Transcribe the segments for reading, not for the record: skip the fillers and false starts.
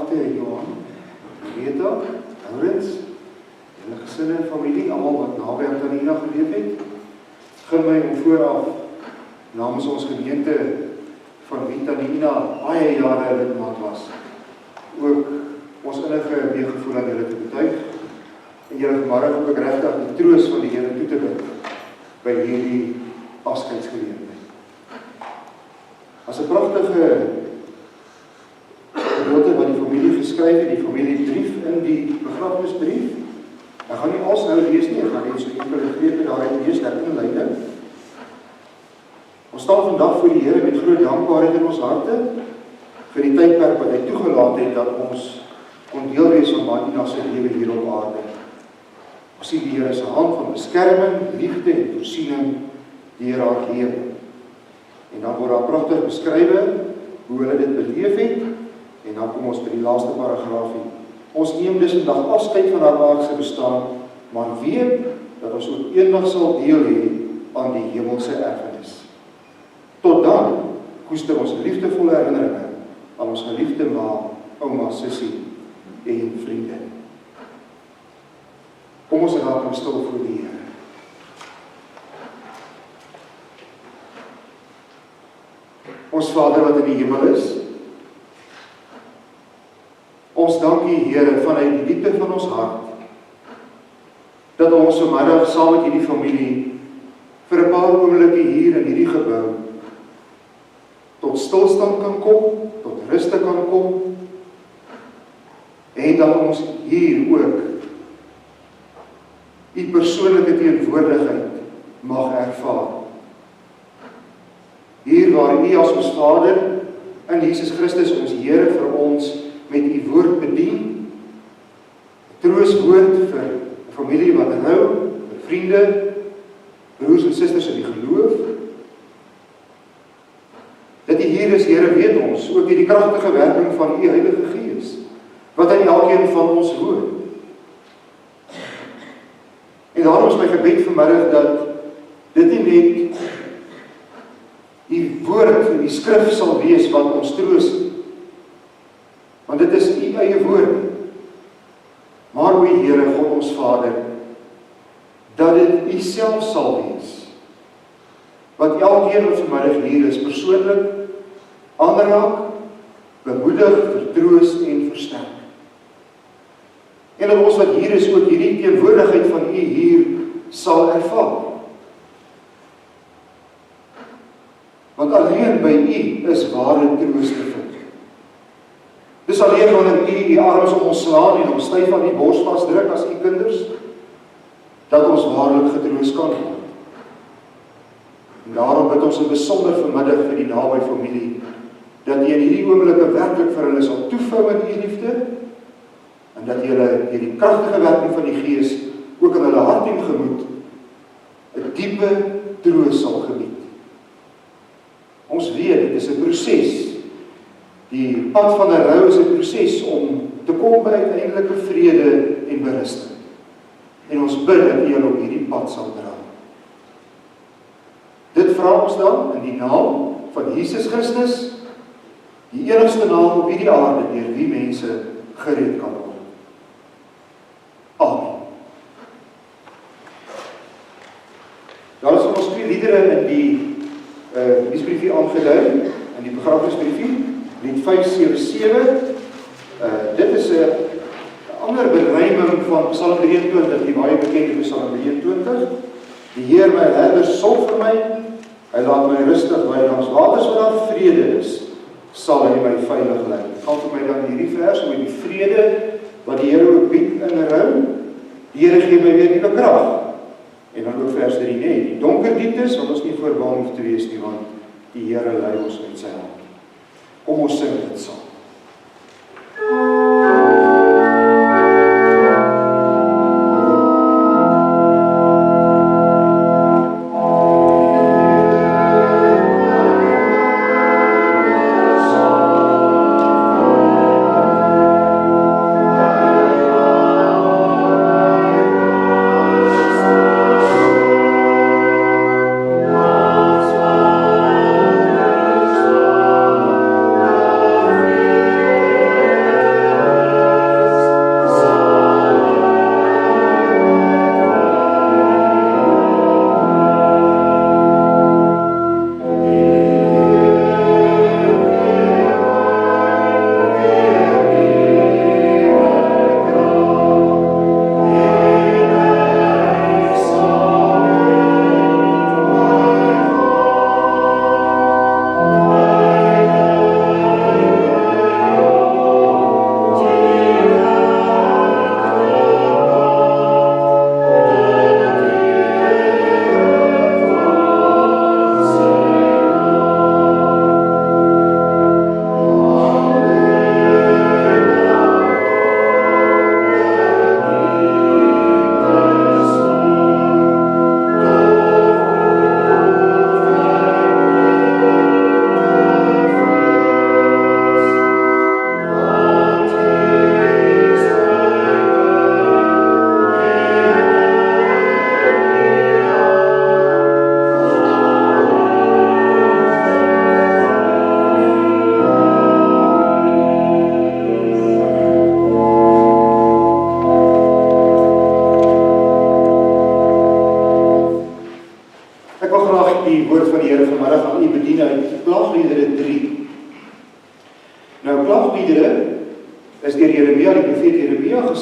Marte en Johan, Greta, Laurens, julle gesinne en familie, almal wat naby aan Catharina geleef het. Begin my om vooraf namens ons gemeente van wie Catharina baie jare lidmaat was, ook ons innige weergevoel aan julle te betuig en julle vanmiddag ook regtig die troos van die Here toe te bid by hierdie afskeidsgeleentheid. As 'n pragtige gedeelte wat die familie geskryf het, die familiebrief in die begrafnisbrief. Ek gaan nie alles nou lees nie, ek gaan net so enkele grepe daaruit lees, dat inleiding. Ons staan vandag voor die Here met groot dankbaarheid in ons harte vir die tydperk wat hy toegelaat het dat ons kon deel wees van Magdalena se lewe hier op aarde. Ons sien die Here se hand van beskerming, liefde en voorsiening deur haar lewe. En dan word daar pragtig beskrywe hoe hulle dit beleef het. En dan kom ons by die laaste paragraafie. Ons neem dus vandag afskeid van haar aardse bestaan, maar weet dat ons ook eendag sal deel hê aan die hemelse erfenis. Tot dan koester ons liefdevolle herinneringe aan ons geliefde ma, ouma, sussie en vriende. Kom ons raak stil voor die Here. Ons Vader wat in die hemel is, ons dank U, Here, vanuit die diepte van ons hart, dat ons vanmiddag saam met hierdie familie vir 'n paar oomblikke hier in hierdie gebou tot stilstand kan kom, tot ruste kan kom, en dat ons hier ook U persoonlike teenwoordigheid mag ervaar. Hier waar U as ons Vader in Jesus Christus ons Here vir ons met U woord bedien, troostwoord vir 'n familie wat rou, vir vriende, broers en susters in die geloof. Dat U hier is, Here, weet ons, ook die kragtige werking van U Heilige Gees, wat in elkeen van ons woon. En daarom is my gebed vanmiddag dat dit nie net die woord en die skrif sal wees wat ons troos, want dit is U eie woord. Maar o Here, God ons Vader, dat dit U self sal wees, wat elkeen wat vanmiddag hier is, persoonlik aanraak, bemoedig, vertroos en versterk. En dat ons wat hier is, ook hierdie teenwoordigheid van U hier sal ervaar. Want alleen by U is ware troos te vind. Dis alleen wanneer U arms om ons slaan en ons styf aan die bors vasdruk as U kinders, dat ons waarlik getroos kan word. En daarom bid ons in besonder vanmiddag vir die naby familie, dat U in hierdie oomblikke werklik vir hulle sal toevou in U liefde, en dat U hulle deur die kragtige werking van die Gees ook in hulle hart en gemoed 'n diepe troos sal gebied. Ons weet, dit is 'n proses. Die pad van 'n rou is 'n proses om te kom by uiteindelike vrede en berusting. En ons bid dat U hulle op hierdie pad sal dra. Dit vra ons dan in die naam van Jesus Christus, die enigste naam op hierdie aarde deur wie mense gered kan word. Amen. Daar is ons 2 liedere in die liedbriefie aangedui, in die begrafnisbriefie, lied 577. Dit is 'n ander beruiming van Psalm 23, die baie bekende Psalm 23. Die Heer my herder sorg vir my, hy laat my rustig by langs waters waar daar vrede is, sal hy my veilig lei. Gaan vir my dan hierdie vers oor die vrede wat die Here ook bied in 'n rou. Die Here gee my weer nuwe krag. En dan ook vers 3, nee, die donker dieptes, wat ons nie voor bang hoef te wees nie, want die Here lei ons met sy hand. Kom ons sing dit saam. Amen.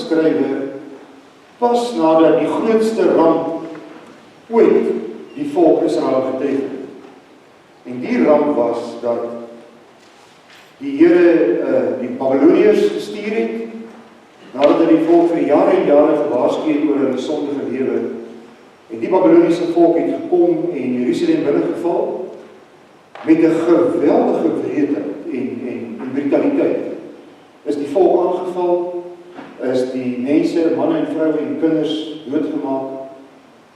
geskrywe pas nadat die grootste ramp ooit die volk Israel getref het. En die ramp was dat die Here die Babyloniërs gestuur het, nadat hy die volk vir jare en jare gewaarsku het oor hulle sondige lewe. En die Babyloniese volk het gekom en Jerusalem binnengeval met 'n geweldige wreedheid en brutaliteit. Is die volk aangeval, is die mense, manne en vroue en kinders doodgemaak,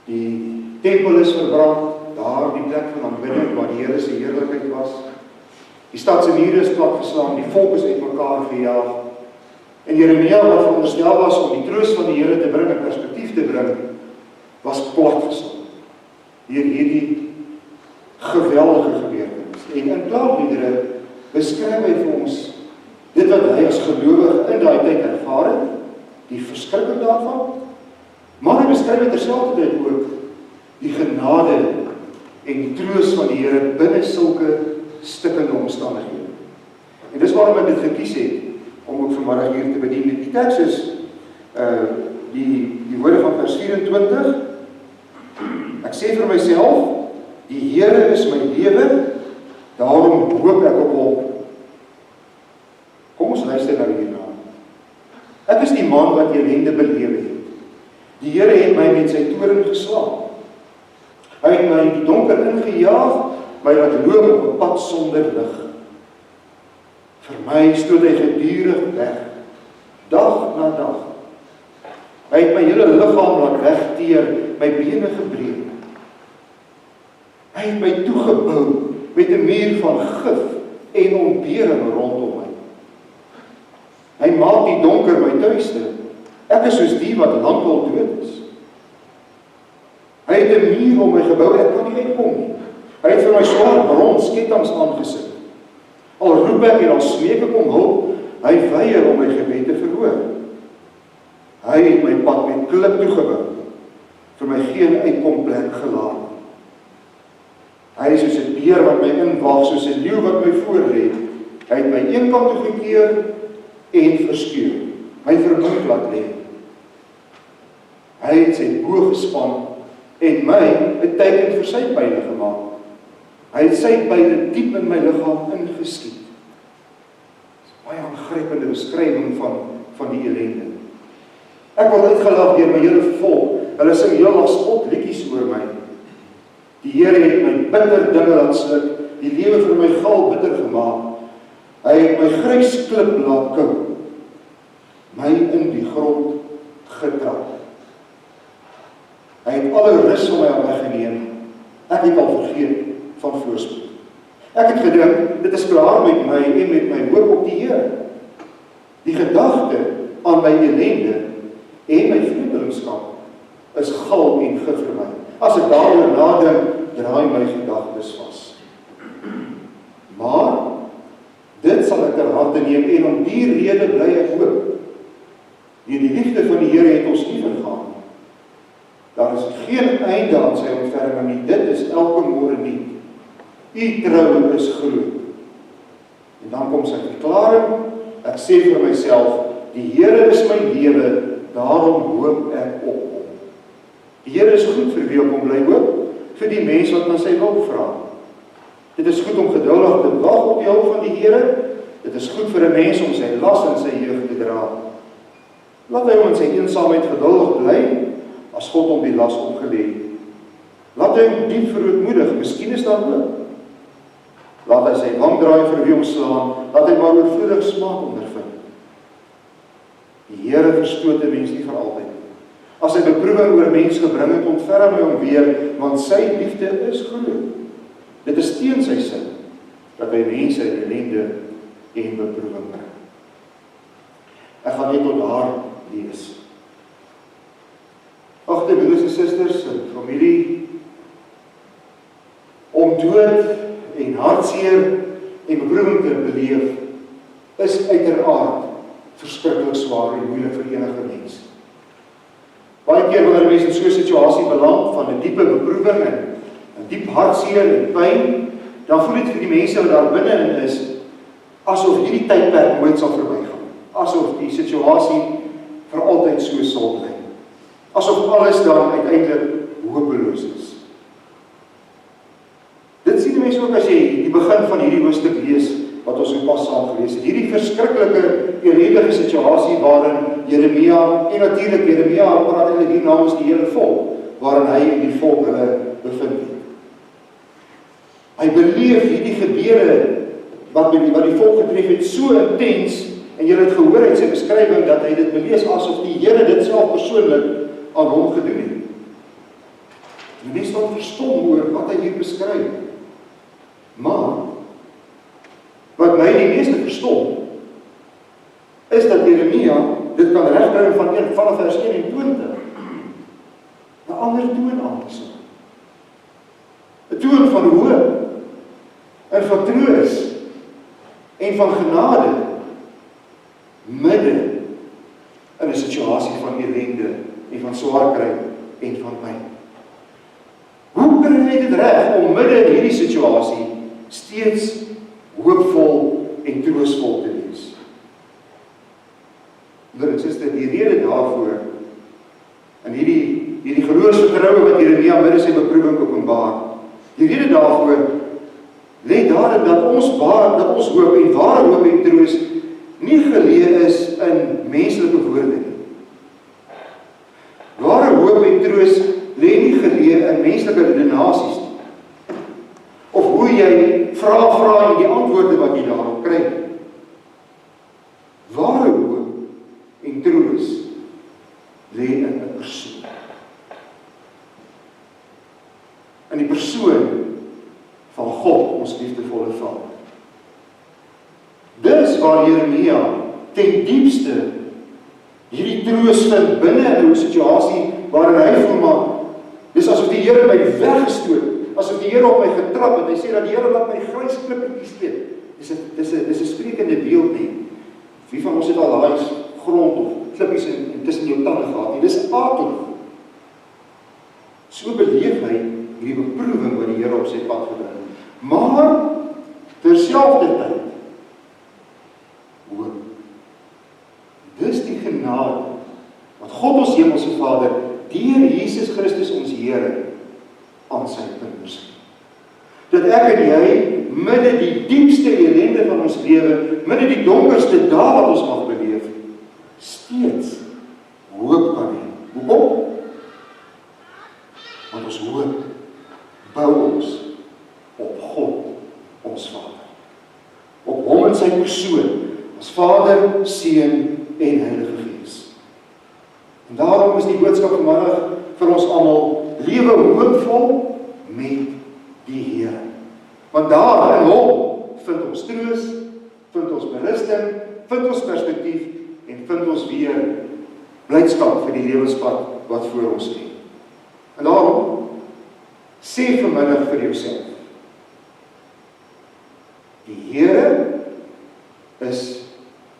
die tempel is verbrand, daar die plek van aanbidding waar die Here se heerlikheid was. Die stad se mure is platgeslaan, die volk is uitmekaar gejaag. En Jeremia, wat veronderstel was om die troos van die Here te bring en perspektief te bring, was platgeslaan deur hierdie geweldige gebeurtenis. En in klaagliedere beskryf hy vir ons dit wat hy as gelowige in daai tyd ervaar het, die verskrikking daarvan, maar hy beskryf terselfdertyd ook die genade en die troos van die Here binne sulke stikkende omstandighede. En dis waarom ek dit gekies het om ook vanmiddag hier te bedien. Die teks is die woorde van vers 24. Ek sê vir myself, die Here is my lewe, daarom hoop ek op hom. Kom ons luister nou hierna. Ek is die man wat ellende beleef het. Die Here het my met sy toorn geslaan. Hy het my in die donker ingejaag, my laat loop op 'n pad sonder lig. Vir my stoot hy gedurig weg, dag na dag. Hy het my hele liggaam laat wegteer, my bene gebreek. Hy het my toegebou met 'n muur van gif en ontbering rondom my. Hy maak die donker my tuiste. Ek is soos die wat lankal dood is. Hy het 'n muur om my gebou, ek kan nie uitkom nie. Hy het vir my swaar brons kettinge aangesit. Al roep ek en al smeek ek om hulp, hy weier om my gebed te verhoor. Hy het my pad met klip toegebou, vir my geen uitkomplek gelaat. Hy is soos 'n beer wat my inwag, soos 'n leeu wat my voorlê. Hy het my een kant toe gekeer en verskeur, my vermoed laat lê. Hy het sy boog gespan en my 'n teken vir sy pyle gemaak. Hy het sy pyle diep in my liggaam ingeskiet. Dit is 'n baie aangrypende beskrywing van die ellende. Ek word uitgelag deur my hele volk. Hulle sing heel spotliedjies oor my. Die Here het my bitter dinge laat sluk, die lewe vir my gal bitter gemaak. Hy het my grys klip laat kou, my in die grond getrap. Hy het alle rus van my af weggeneem. Ek het al vergeet van voorspoed. Ek het gedink, dit is klaar met my en met my hoop op die Here. Die gedagte aan my ellende en my vreemdelingskap is gal en gif vir my. As ek daaroor nadink, draai my gedagtes vas. Maar dit sal ek ter harte neem en om die rede bly ek hoop. Deur die liefde van die Here het ons nie vergaan. Daar is geen einde aan sy ontferming nie. Dit is elke môre nie. U trou is groot. En dan kom sy verklaring. Ek sê vir myself, die Here is my lewe, daarom hoop ek op hom. Die Here is goed vir wie op hom bly hoop, vir die mens wat na sy hulp vra. Dit is goed om geduldig te wag op die hulp van die Here. Dit is goed vir 'n mens om sy las in sy jeug te dra. Laat hy hom in sy eensaamheid geduldig bly, as God hom die las opgelê het. Laat hy hom diep verootmoedig, miskien is daar hoop. Laat hy sy wang draai vir wie hom slaan, laat hy maar oorvloedig smaak ondervind. Die Here verstoot 'n mens nie vir altyd. As hy beproewing oor 'n mens gebring het, ontferm hy hom weer, want sy liefde is groot. Dit is teen sy sin, dat hy mense in ellende en beproewing bring. Ek gaan net tot daar lees. Agter broers en susters en familie, om dood en hartseer en beproewing te beleef, is uiteraard verskriklik swaar en moeilik vir enige mens. Baie keer wanneer mense in so 'n situasie beland van 'n diepe beproewing en 'n diep hartseer en pyn, dan voel dit vir die mense wat daar binne is, asof hierdie tydperk nooit sal verbygaan. Asof die situasie vir altyd so sal bly. Asof alles dan uiteindelik hopeloos is. Dit sien mense ook as jy die begin van hierdie hoofstuk lees, wat ons pas saam gelees het. Hierdie verskriklike, ellendige situasie waarin Jeremia, en natuurlik Jeremia, praat hulle hier namens die hele volk, waarin hy en die volk hulle bevind het. Hy beleef hierdie gebeure, wat die volk getref het, so intens, en jy het gehoor uit sy beskrywing, dat hy dit belees asof die Here dit self persoonlik aan hom gedoen het. Die mens dan verstom oor wat hy hier beskryf. Maar, wat my die meeste verstom, is dat Jeremia dit kan regkry vanaf vers 21, 'n ander toon aangesien. 'n toon van hoop, en van troos, en van genade, midde in 'n situasie van ellende, en van swaar kry, en van pyn. Hoe kan hy dit reg om midde in hierdie situasie steeds hoopvol en troosvol te wees? Broer en suster, die rede daarvoor, en hierdie geloofsvertroue wat Jeremia midde sy beproewing openbaar, die rede daarvoor lê daarin dat ons hoop en ware hoop en troos nie geleë is in menslike woorde nie. Ware hoop en troos lê nie geleë in menslike redenasies nie. Of hoe jy vra en die antwoorde wat jy daarop kry. Ware hoop en troos lê in 'n persoon. In die persoon van God, ons liefdevolle Vader. Dis waar Jeremia ten diepste hierdie troos vind binne in 'n situasie waarin hy voel maar, dis asof die Here my weggestoot, asof die Here op my getrap het. Hy sê dat die Here laat my grys klippetjies eet. Dis 'n sprekende beeld nie. Wie van ons het al daai grond of klippies tussen jou tande gehad nie? Dis akelig. So beleef hy hierdie beproewing wat die Here op sy pad gebring. Maar terselfdertyd hoop. Dis die genade wat God ons hemelse Vader deur Jesus Christus ons Here aan sy kinders gee. Dat ek en jy midde die diepste ellende van ons lewe, midde die donkerste dae wat ons mag beleef, steeds hoop kan hê. Hoekom? Want ons hoop bou ons op God, ons Vader. Op hom in sy persoon, as Vader, Seun en Heilige Gees. En daarom is die boodskap vanmiddag vir ons almal, lewe hoopvol met die Here. Want daar in hom vind ons troos, vind ons berusting, vind ons perspektief en vind ons weer blydskap vir die lewenspad wat voor ons lê. En daarom sê vanmiddag vir jouself, die Here is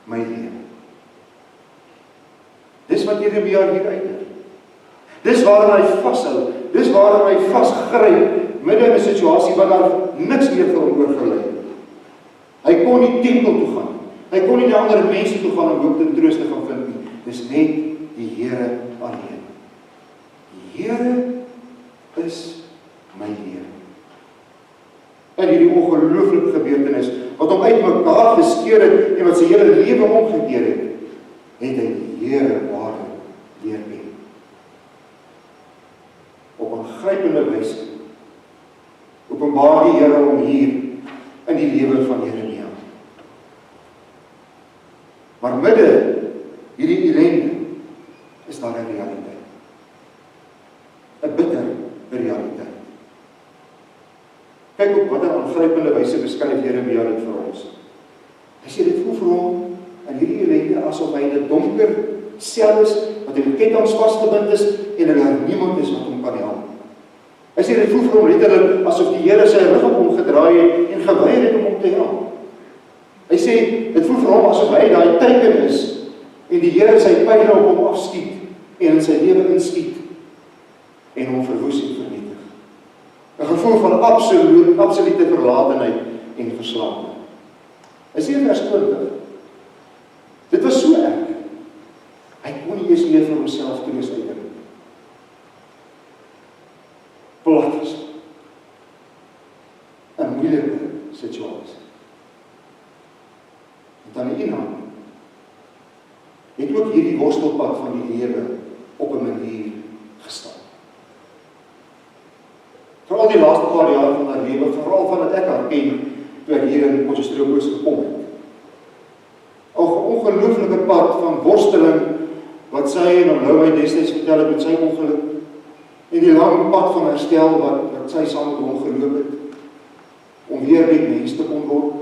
my lewe. Dis wat Jeremia hier uitdruk. Dis waarin hy vashou, dis waarin hy vasgryp, midde in 'n situasie wat daar niks meer vir hom oorgelê het. Hy kon nie tempel toe gaan, hy kon nie na ander mense toe gaan om hoop en troos te gaan vind nie. Dis net die Here alleen. Die Here is my lewe. En hierdie ongelooflike gebeurtenis, wat hom uitmekaar geskeur het, en wat sy hele lewe omgekeer het, het hy die Here waarde leer ken. Op 'n aangrypende wyse openbaar die Here hom hier in die lewe van Jeremia. Maar midde hierdie ellende is daar 'n realiteit. 'n bitter realiteit. Kyk op watter aangrypende wyse beskryf Jeremia dit vir ons. Hy sê dit voel vir hom in hierdie ellende asof hy in 'n donker sel is, wat hy met kettinge vasgebind is en daar niemand is wat hom kan help. Hy sê dit voel vir hom letterlik asof die Here sy rug op hom gedraai het en geweier het om hom te help. Hy sê dit voel vir hom asof hy daai teiken is en die Here sy pyle op hom afskiet en in sy lewe inskiet en hom verwoes en vernietig. 'n gevoel van absolute verlatenheid en verslawing. Hy sê in vers 20, dit was so erg. Hy kon nie onsself troos uitdruk. Plat is. 'n moeilike situasie. En aan die een hand het ook hierdie worstelpad van die lewe op 'n manier gestaan. Veral die laaste paar jaar van haar lewe, veral van wat ek haar ken, toe ek hier in Potchefstroom gekom het. 'n ongelooflike pad van worsteling, wat sy en onthou my destyds vertel het met sy ongeluk, en die lang pad van herstel wat sy saam met hom geloop het, om weer met mens te kon word.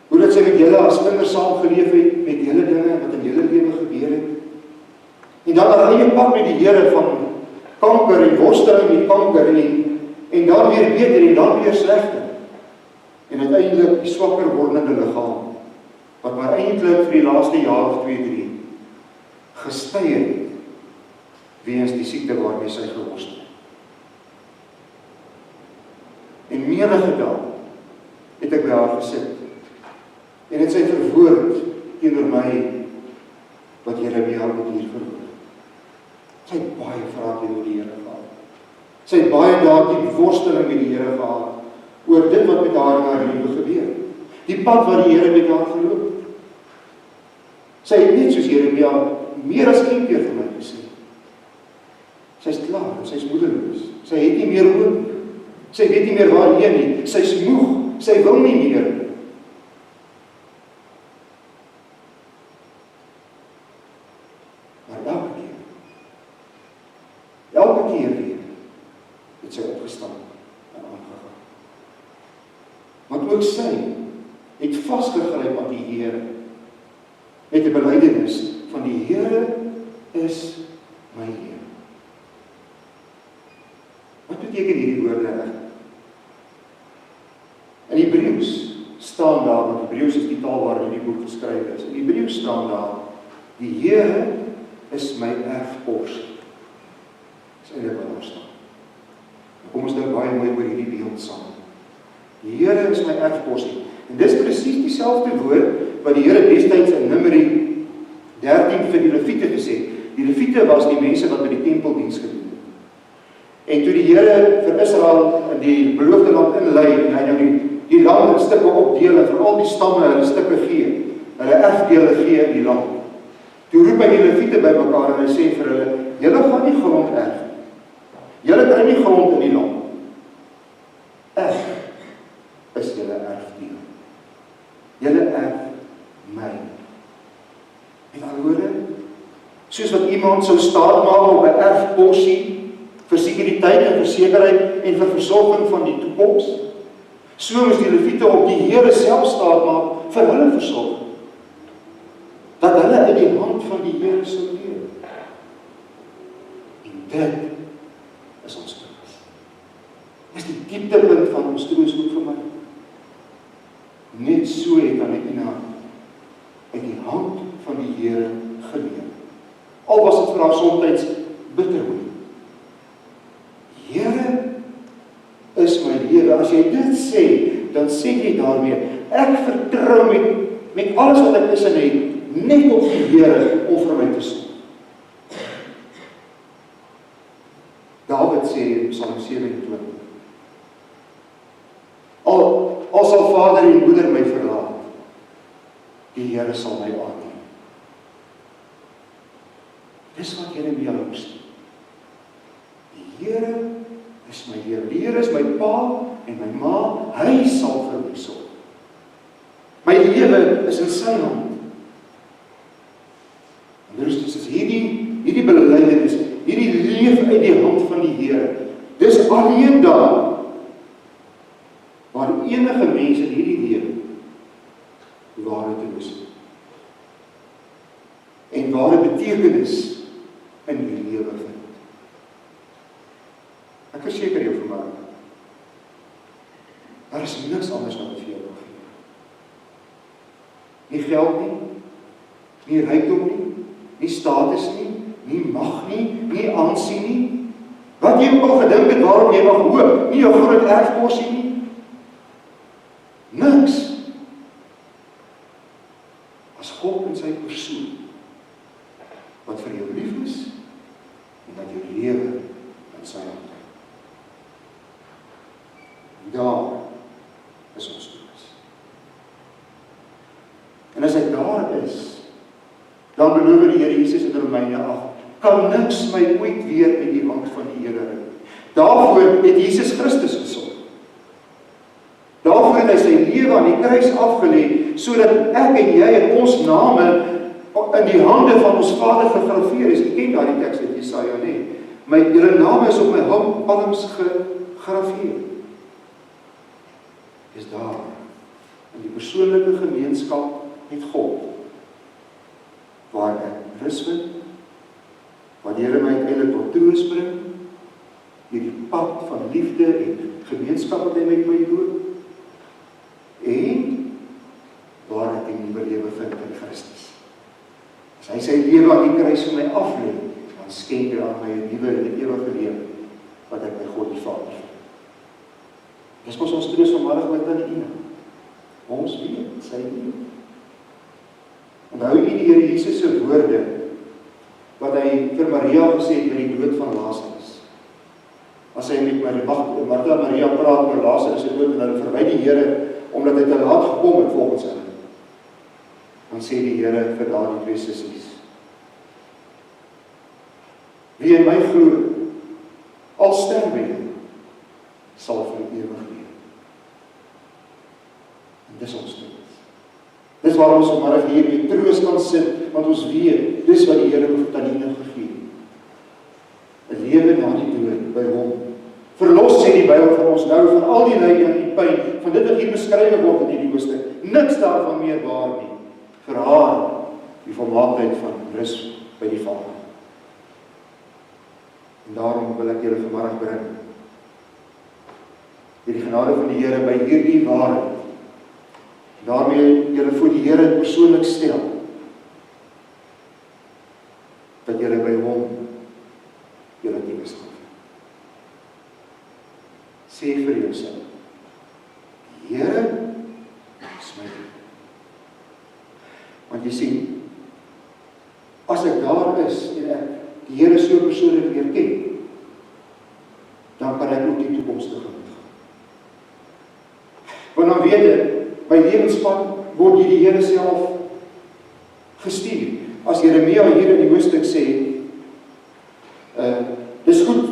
Hoe dat sy met julle as kinders saam geleef het, met julle dinge wat in julle lewe gebeur het. En dan ry jy pad met die Here van kanker en worsteling met kanker en dan weer beter en dan weer slegter. En uiteindelik die swakker wordende liggaam, wat maar eintlik vir die laaste jaar of 2-3 gestei het, weens die siekte waarmee sy geworstel het. En menige dag het ek by haar gesit, en het sy verwoord teenoor my, wat Jeremia moet hier verwoord. Sy het baie vrae teenoor die Here gehad. Sy het baie daardie worsteling met die Here gehad, oor dit wat met haar in haar lewe gebeur. Die pad wat die Here met haar geloop het. Sy het net soos Jeremia meer as een keer vir my gesê, sy is klaar, sy is moedeloos, sy het nie meer hoop nie, sy weet nie meer waarheen nie, sy is moeg, sy wil nie meer. Maar elke keer weer, het sy opgestaan en aangegaan. Want ook sy het vasgegryp aan die Here, met die belydenis van die Here is my Heer. Wat beteken hierdie woorde reg? In Hebreëus staan daar, want Hebreëus is die taal waarin die boek geskryf is. In Hebreëus staan daar, die Here is my erfporsie. Dis eintlik wat daar staan. Kom ons dink baie mooi oor hierdie beeld saam. Die Here is my erfporsie. En dis presies dieselfde woord wat die Here destyds in Numeri 13 vir die Lewiete gesê. Die Lewiete was die mense wat by die tempeldiens gedoen het. En toe die Here vir Israel in die beloofde land inlei, en hy nou die land in stukke opdeel, en vir al die stamme hulle stukke gee, hulle erfdele gee in die land. Toe roep hy die Lewiete by mekaar en hy sê vir hulle, julle gaan nie grond erf nie. Julle kry nie grond in die land. Ek is julle erfdeel. Julle erf my. En alhoorde, soos wat iemand sou staat maak op 'n erfporsie, vir sekuriteit en versekerheid en vir versorging van die toekoms, so moes die Lewiete op die Here self staat maak vir hulle versorging. Dat hulle uit die hand van die Here sou leef. En dit is ons troos. Dis die dieptepunt van ons troos ook vir my. Net so het Catharina uit die hand van die Here geleef. Al was dit vir haar soms bitter moeilik. Here is my lewe. As jy dit sê, dan sê jy daarmee, ek vertrou met alles wat ek is en het, net op die Here om vir my te sorg. David sê in Psalm 27, al sal vader en moeder my verlaat, die Here sal my aanneem. Dis wat Jeremia moes doen. Die Here is my Heer. Die Here is my pa en my ma. Hy sal vir my sorg. My lewe is in sy hand. En dus is hierdie belydenis, hierdie leef uit die hand van die Here. Dis alleen daar waar enige mens in hierdie lewe ware troos en ware betekenis in die lewe vind. Ek verseker jou vanmôre, daar is niks anders wat vir jou wil gee. Nie geld nie, nie rykdom nie, nie status nie, nie mag nie, nie aansien nie. Wat jy ook al gedink het waarom jy mag hoop, nie jou groot erfporsie nie. Niks. As God in sy persoon wat vir lewe in sy hande. Daar is ons troos. En as hy daar is, dan beloof die Here Jesus in Romeine 8, kan niks my ooit weer uit die hand van die Here red. Daarvoor het Jesus Christus gesorg. Daarvoor het hy sy lewe aan die kruis afgelê, sodat ek en jy en ons name in die hande van ons Vader gegraveer is. Jy ken daardie teks uit Jesaja, nee. Julle name is op my handpalms gegraveer. Is daar in die persoonlike gemeenskap met God, waar ek rus vind, waar die Here my uiteindelik tot troos bring, hierdie pad van liefde en gemeenskap wat hy met my doen, en waar ek 'n nuwe lewe vind in Christus. As hy sy lewe aan die kruis vir my aflê, dan skenk hy aan my 'n nuwe en 'n ewige lewe, wat ek by God die Vader vind. Dis mos ons troos vanmiddag met Catharina. Ons weet sy lewe. Onthou jy die Here Jesus se woorde, wat hy vir Maria gesê het by die dood van Lazarus? As hy met Martha en Maria praat oor Lazarus se dood, en hulle verwy die Here, omdat hy te laat gekom het volgens hulle, dan sê die Here vir daardie twee sissies, wie in my glo, al sterf hy, sal vir ewig lewe. En dis ons troos. Dis waarom ons vanmiddag hier met troos kan sit, want ons weet, dis wat die Here vir Catharina gegee het. 'n lewe na die dood by hom. Verlos sê die Bybel vir ons nou van al die lyding en pyn, van dit wat hier beskryf word in hierdie hoofstuk. Niks daarvan meer waar nie. Vir haar die volmaaktheid van rus by die Vader. En daarom wil ek julle vanmiddag bring, die genade van die Here by hierdie waarheid, daarmee julle voor die Here persoonlik stel, dat julle by hom julle kennis gaan. Sê vir jouself, die Here is my lief. Want jy sien, as ek daar is en ek die Here so persoonlik leer ken, dan kan ek ook die toekoms tegemoet gaan. Want dan weet ek, my lewenspad word deur die Here self gestuur. As Jeremia hier in die hoofstuk sê, dis goed,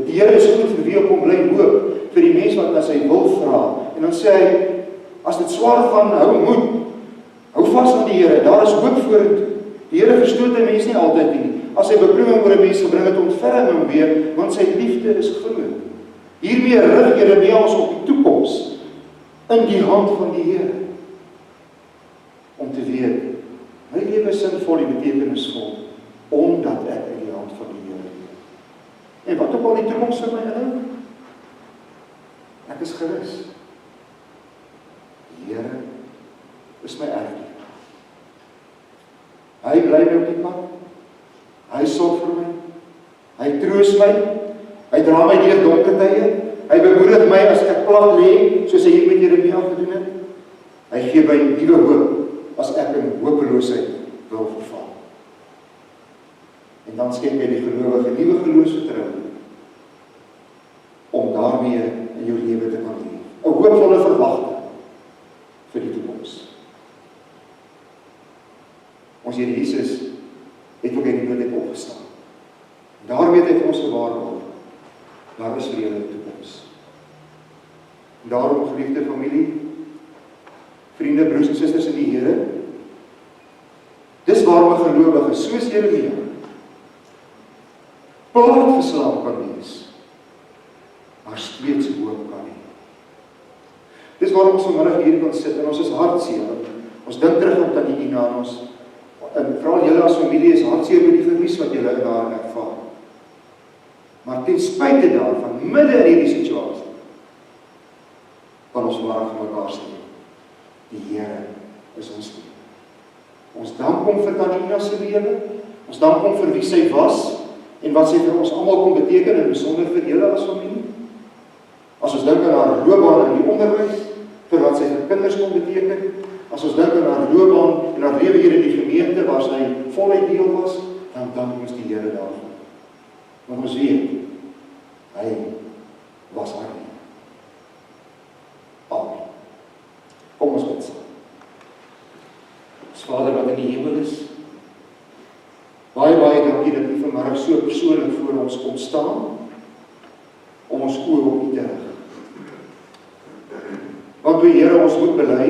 die Here is goed vir wie op hom bly hoop, vir die mens wat na sy wil vra. En dan sê hy, as dit swaar gaan, hou moed, hou vas aan die Here, daar is hoop vorentoe. Die Here verstoot 'n mens nie altyd nie. As hy beproewing oor 'n mens gebring het, ontferm hom weer, want sy liefde is groot. Hiermee rig Jeremia ons op die toekoms, in die hand van die Here, om te weet, my lewe is sinvol en betekenisvol, omdat ek in die hand van die Here leef. En wat ook al die toekoms vir my inhou, ek is gerus. Die Here is my erfdeel. Hy bly my op die pad, hy sorg vir my, hy troos my, hy dra my deur donker tye, hy bemoedig my as ek plat lê, soos hy hier met Jeremia gedoen het. Hy gee my nuwe hoop, as ek in hopeloosheid wil verval. En dan skep hy die gelowige nuwe geloofsvertroue, om daarmee in jou lewe te kan leef. 'n hoopvolle verwagting vir die toekoms. Ons Here Jesus het ook in die dood uit opgestaan. Daarmee het hy vir ons gewaarborg, daar is vir julle 'n toekoms. En daarom, geliefde familie, vriende, broers en susters in die Here, dis waarom 'n gelowige soos Jeremia platgeslaan kan wees, maar steeds hoop kan hê. Dis waarom ons vanmiddag hier kan sit en ons is hartseer. Ons dink terug aan Catharina en ons, en veral julle as familie is hartseer met die verlies wat julle in haar ervaar. Maar ten spyte daarvan, midde in hierdie situasie, kan ons vanmiddag vir mekaar sê, die Here is ons lief. Ons dank hom vir Catharina se lewe, ons dank hom vir wie sy was, en wat sy vir ons almal kon beteken, en besonder vir julle as familie. As ons dink aan haar loopbaan in die onderwys, vir wat sy vir kinders kon beteken, as ons dink aan haar loopbaan en haar lewe hier in die gemeente, waar sy voluit deel was, dan dank ons die Here daarvoor. Want ons weet, hy was alleen. Amen. Kom ons bid saam. Ons Vader wat in die hemel is, baie dankie dat U vanmiddag so persoonlik voor ons kom staan, om ons oë op U te rig. Want U Here, ons moet bely,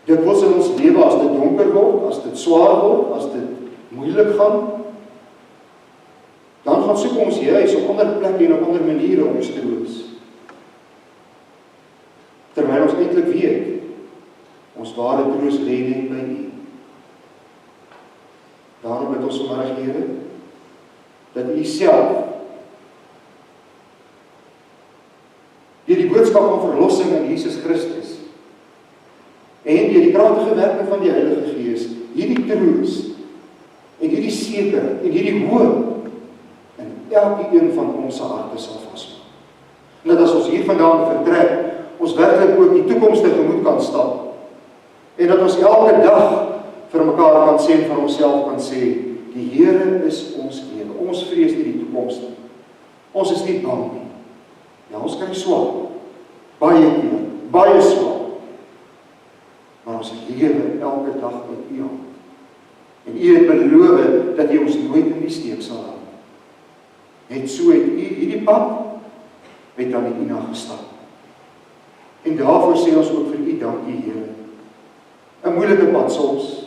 dikwels in ons lewe as dit donker word, as dit swaar word, as dit moeilik gaan, dan gaan soek ons juis op ander plekke en op ander maniere om ons troos. Terwyl ons eintlik weet, ons ware troos lê net by U. Daarom bid ons vanmiddag, Here, dat U self deur die boodskap van verlossing in Jesus Christus en deur die kragtige werking van die Heilige Gees hierdie troos en hierdie sekerheid en hierdie hoop in elkeen van ons harte sal vasmaak. En dat as ons hier vandaan vertrek, ons werklik ook die toekoms tegemoet kan stap. En dat ons elke dag vir mekaar kan sê en vir onsself kan sê, die Here is ons Here. Ons vrees nie die toekoms nie. Ons is nie bang nie. Ja, ons kry swaar. Baie keer, baie swaar. Maar ons lewe elke dag in U hand. En U het beloof dat U ons nooit in die steek sal laat. Net so het U hierdie pad met aan die Ina gestap. En daarvoor sê ons ook vir U dankie, Here. 'n moeilike pad soms.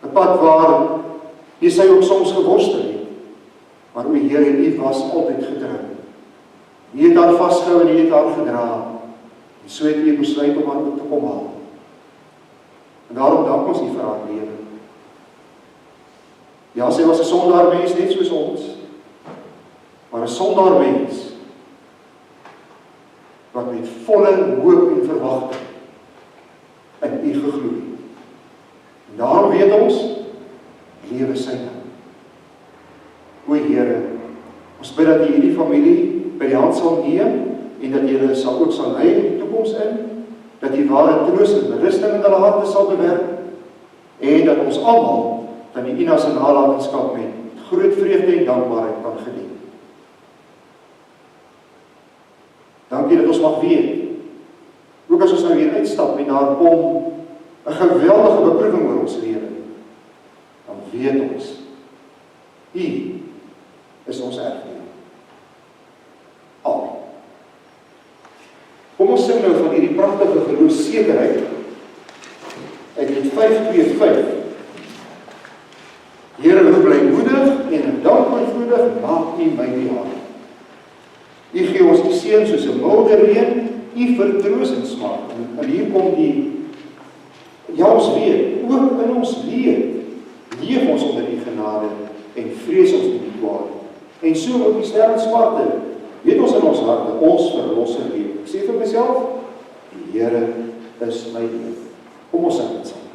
'n pad waar Jesaja ook soms geworstel het. Maar o Here, U was altyd getrou. U het haar vasgehou en U het haar gedra. En so het U besluit om haar ook te kom haal. En daarom dank ons U vir haar lewe. Ja, sy was 'n sondaar mens net soos ons. Maar 'n sondaar mens wat met volle hoop en verwagting in U geglo het. En daarom weet ons, lewe sy naam. O Here, ons bid dat U hierdie familie by die hand sal neem en dat U hulle ook sal lei in die toekoms in, dat U ware troos en berusting in hulle harte sal bewerk en dat ons almal van die Ina se nalatenskap met groot vreugde en dankbaarheid kan geniet. Dankie dat ons mag weet, ook as ons nou hier uitstap en daar kom 'n geweldige beproewing oor ons lewe, dan weet ons, U is ons erfenis. Amen. Kom ons sing nou van hierdie pragtige geloofsekerheid uit die 5:2:5. Here, hoe blymoedig en in dank oorvloedig maak U my die hart. U gee ons die seën soos 'n milde reën, U vertroos en smaak. En hier kom ja, ons weet, ook in ons leef ons onder die genade en vrees ons nie die kwaad. En so ook die sterk swarte, weet ons in ons harte, ons verlosser leef. Ek sê vir myself, die Here is my leef. Kom ons sing dit saam.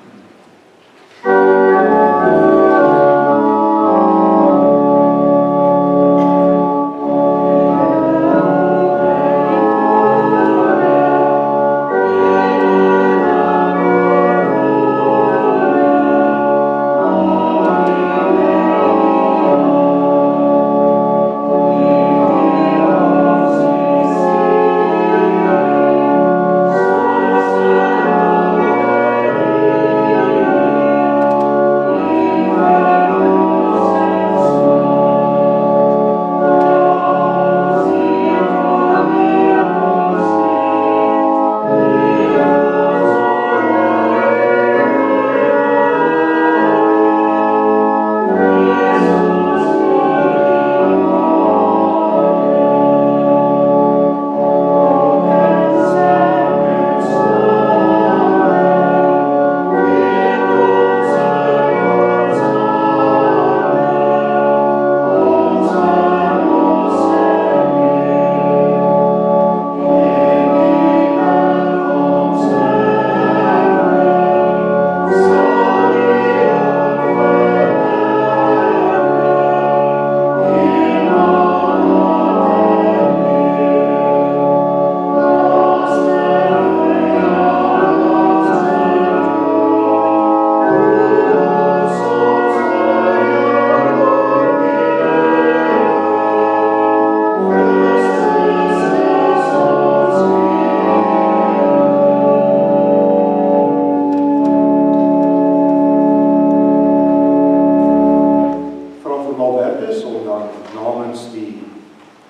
dan namens die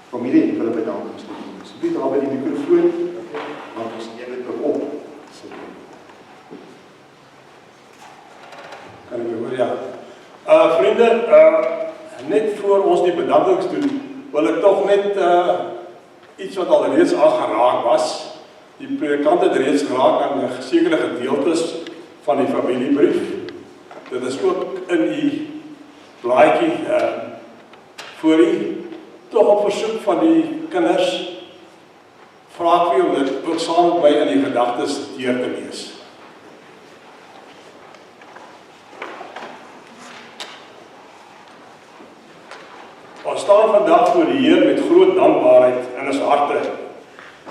familie en hulle bedankings te doen. Asseblief daar by die mikrofoon, want ons neem dit ook op. Kan ek hoor, ja. Vriende, net voor ons die bedankings doen, wil ek toch net iets wat al reeds aangeraak was. Die predikant het reeds geraak aan sekere gedeeltes van die familiebrief. Dit is ook in die blaadjie voor u. Toch op versoek van die kinders, vraag vir om dit ook saam met my in die gedagtes deur te lees. Ons staan vandag voor die Heer met groot dankbaarheid in ons harte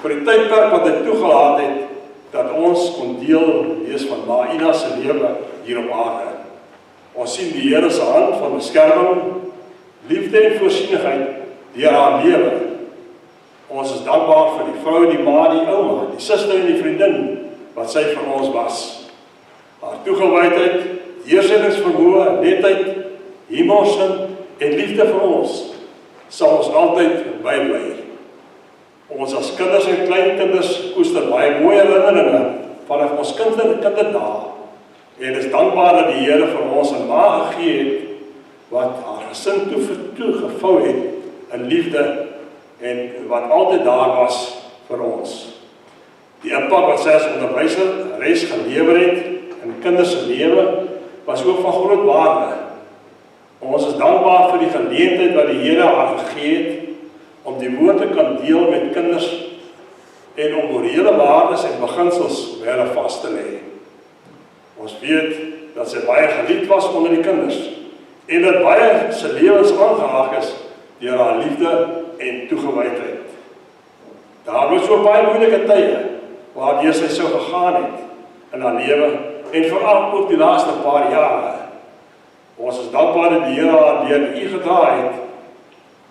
vir die tydperk wat hy toegelaat het dat ons kon deel wees van Maïna se lewe hier op aarde. Ons sien die Here se hand van beskerming, liefde en voorsienigheid deur haar lewe. Ons is dankbaar vir die vrou, die ma, die ouma, die suster en die vriendin wat sy vir ons was. Haar toegewydheid, heersettingsvermoë, netheid, humor en liefde vir ons sal ons altyd bybly. Ons as kinders en kleinkinders koester baie mooi herinneringe vanaf ons kinderdae en is dankbaar dat die Here vir ons 'n ma gegee het wat haar gesin toegevou het in liefde en wat altyd daar was vir ons. Die impak wat sy as onderwyseres gelewer het in kinders se lewe was ook van groot waarde. Ons is dankbaar vir die geleentheid wat die Here haar gegee het om die woord te kan deel met kinders en om morele waardes en beginsels by hulle vas te lê. Ons weet dat sy baie geliefd was onder die kinders en dat baie se lewens aangehaak is deur haar liefde en toegewydheid. Daar was so baie moeilike tye waardeur sy sou gegaan het in haar lewe en veral ook die laaste paar jare. Ons is dankbaar dat die Here haar deur u gedra het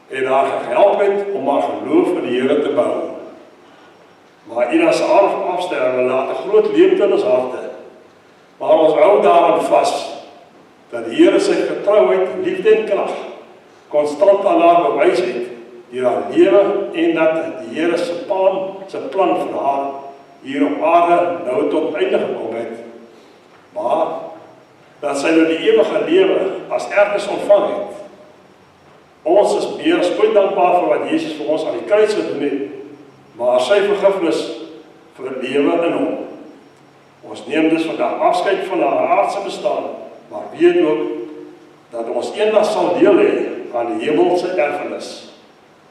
en haar gehelp het om haar geloof in die Here te bou. Maar Ina se afsterwe laat 'n groot leemte in ons harte. Maar ons hou daaraan vas dat die Here sy getrouheid, liefde en krag konstant aan haar bewys het deur haar lewe en dat die Here se plan vir haar hier op aarde nou tot einde gekom het. Maar dat sy nou die ewige lewe as erfenis ontvang het. Ons is meer as ooit dankbaar vir wat Jesus vir ons aan die kruis gedoen het, maar sy vergifnis vir lewe in hom. Ons neem dus vandag afskeid van haar aardse bestaan, maar weet ook dat ons eendag sal deel hê aan die hemelse erfenis.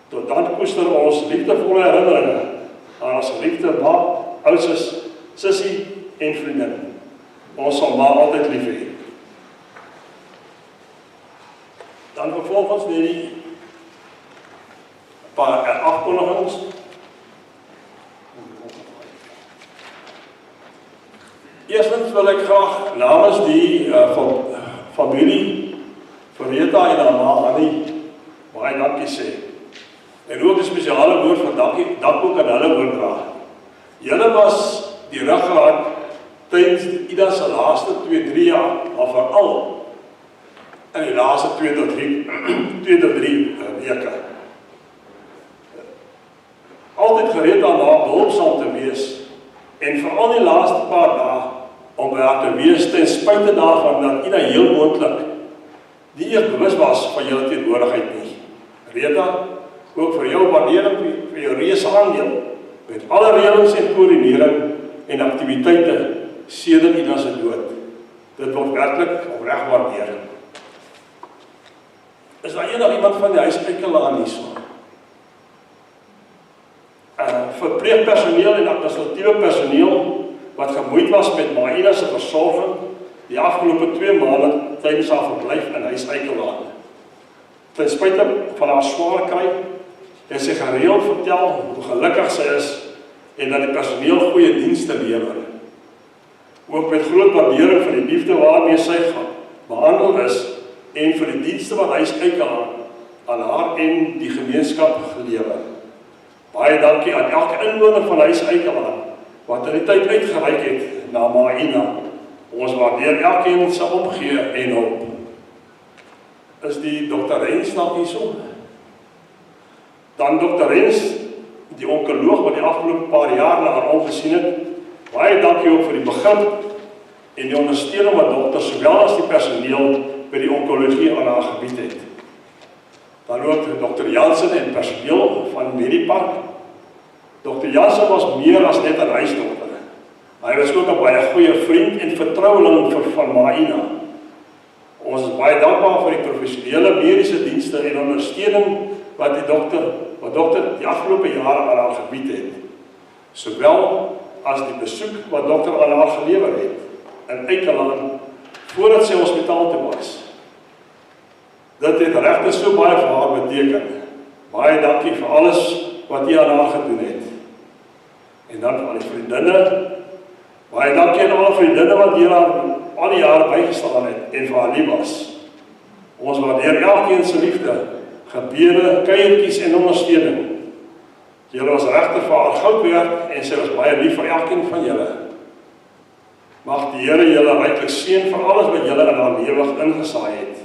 Tot dan koester ons liefdevolle herinneringe aan ons geliefde ma, ouders, sussie en vriendin. Ons sal maar altyd lief hê. Dan vervolgens net die paar afkondigings. Eerstens wil ek graag namens die familie vir Rita en haar ma Annie baie dankie sê. En ook 'n spesiale woord van dank ook aan hulle oordra. Julle was die ruggraat tydens Ida se laaste 2-3 jaar, maar veral in die laaste 2 tot 3 weke. Altyd gereed aan haar behulpsaam te wees en veral die laaste paar dae om by haar te wees ten spyte daarvan dat Ina heel moontlik nie eers bewus was van julle teenwoordigheid nie. Rita, ook vir jou waardering vir jou reuse aandeel met alle reëlings en koördinering en aktiwiteite sedert Ina se dood. Dit word werklik opreg waardeer. Is daar enig iemand van die huis uitgelaat hierso? Verpleegpersoneel en administratiewe personeel wat gemoeid was met Maïna se versorging die afgelope 2 maande tydens haar verblyf in huis uitgelaat. Ten spyte van haar swaar kry, het sy gereeld vertel hoe gelukkig sy is en dat die personeel goeie dienste lewer. Ook met groot waardering vir die liefde waarmee sy behandel is en vir die dienste wat hy uitgelaat aan haar en die gemeenskap gelewer. Baie dankie aan elke inwoner van huis uitgelaat wat in die tyd uitgereik het na Maïna. Ons waardeer elkeen se omgee en hulp. is die Dr. Rens nog hierso. Dan Dr. Rens, die onkoloog wat die afgelope paar jaar na haar omgesien het, baie dankie ook vir die begrip en die ondersteuning wat dokters, sowel as die personeel by die onkologie aan haar gebied het. Dan ook Dr. Jansen en personeel van Medipark. Dr. Jansen was meer as net 'n huisdokter. Hy was ook 'n baie goeie vriend en vertroueling van Maina. Ons is baie dankbaar vir die professionele mediese dienste en ondersteuning wat dokter die afgelope jare aan haar gebied het, sowel as die besoek wat dokter aan haar gelewer het in Eikeland voordat sy hospitaal toe was. Dit het regtig so baie vir haar beteken. Baie dankie vir alles wat jy aan haar gedoen het. En dan vir al die vriendinne, baie dankie aan al die vriendinne wat hier al die jare bygestaan het en vir haar lief was. Ons waardeer elkeen se liefde, gebede, kuiertjies en ondersteuning. Julle was regtig vir haar goud werd en sy was baie lief vir elkeen van julle. Mag die Here julle ryklik seën vir alles wat julle in haar lewe ingesaai het.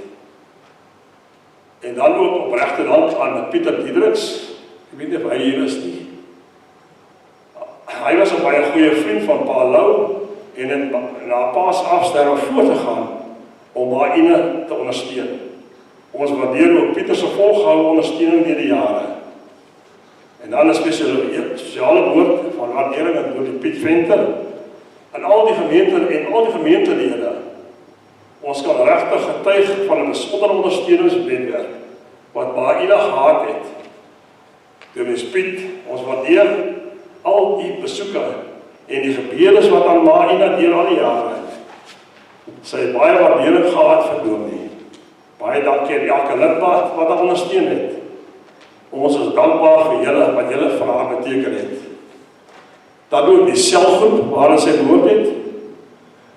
En dan ook opregte dank aan Pieter Diedriks. Ek weet nie of hy hier is nie. Hy was 'n baie goeie vriend van Pa Lou en na Pa se afsterwe voort te gaan om Maina te ondersteun. Ons waardeer ook Pieter se volgehoue ondersteuning deur die jare. En dan 'n spesiale woord van waardering aan die Piet Venter en al die gemeente en al die gemeentelede. Ons kan regtig getuig van 'n besondere ondersteuningsnetwerk wat Maina gehad het. Dominee Piet, ons waardeer al die besoeke en die gebedes wat aan Maina deur al die jare. Sy het baie waardering gehad vir Dominee. Baie dankie aan elke lidmaat wat haar ondersteun het. Ons is dankbaar vir julle wat julle vir haar beteken het. Dan ook die selgroep waarin sy behoort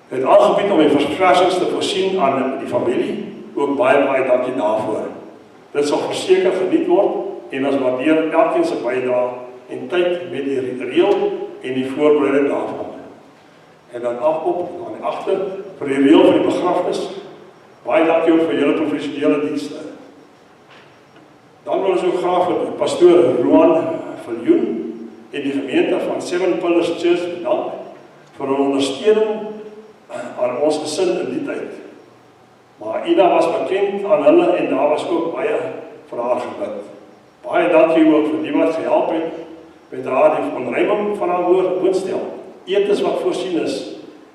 het aangebied om die verspreidings te voorsien aan die familie. Ook baie dankie daarvoor. Dit sal verseker geniet word en ons waardeer elkeen se bydrae en tyd met die reël en die voorbereiding daarvan. En dan afop aan die agter vir die reël vir die begrafnis. Baie dankie ook vir julle professionele dienste. Dan wil ons ook graag vir pastoor Roan Viljoen en die gemeente van Seven Pillars Church bedank vir hul ondersteuning aan ons gesin in die tyd. Maar Ida was bekend aan hulle en daar was ook baie vir haar gebid. Baie dankie ook vir die wat gehelp het met haar die onruiming van haar woonstel, etes wat voorsien is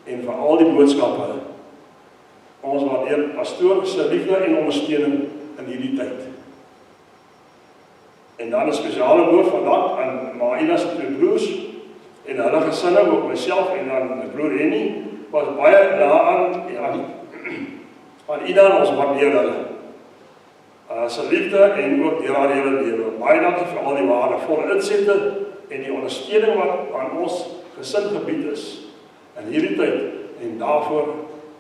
en vir al die boodskappe. Ons waardeer pastoor se liefde en ondersteuning in hierdie tyd. En dan 'n spesiale woord van dank aan Maina se twee broers en hulle gesinne, ook myself en dan my broer Henny, was baie aan Ida en ons waardeer hulle. Sy liefde en ook deur haar hele lewe. Baie dankie vir al die waardevolle insette en die ondersteuning wat aan ons gesin gebied is in hierdie tyd en daarvoor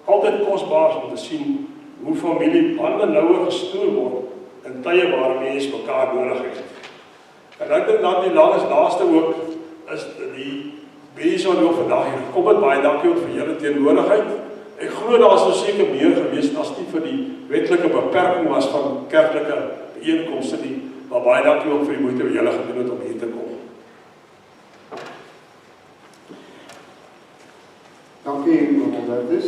altyd kosbaar om te sien hoe familiebande nouer gestoor word in tye waar mense mekaar nodig het. En ek dink dat die laaste ook is die mense wat ook vandag hier gekom het. Baie dankie ook vir julle teenwoordigheid. Ek glo daar is seker meer gewees as nie vir die wetlike beperking was van kerklike bijeenkomste nie, maar baie dankie ook vir die moeite wat julle gedoen het om hier te kom. Dankie, Albertus.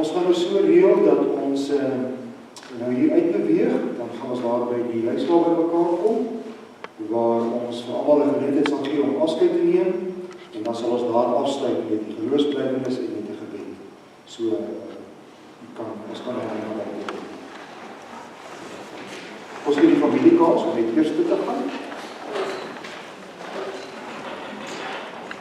Ons gaan nou so reël dat ons nou hier uitbeweeg, dan gaan ons daar by die huisval by mekaar kom, waar ons vir almal 'n geleentheid sal gee om afskeid te neem, en dan sal ons daar afsluit met die geloofsbelijdenis en met die gebed. So, ons kan nou ons gee die familie kans om met eers toe te gaan.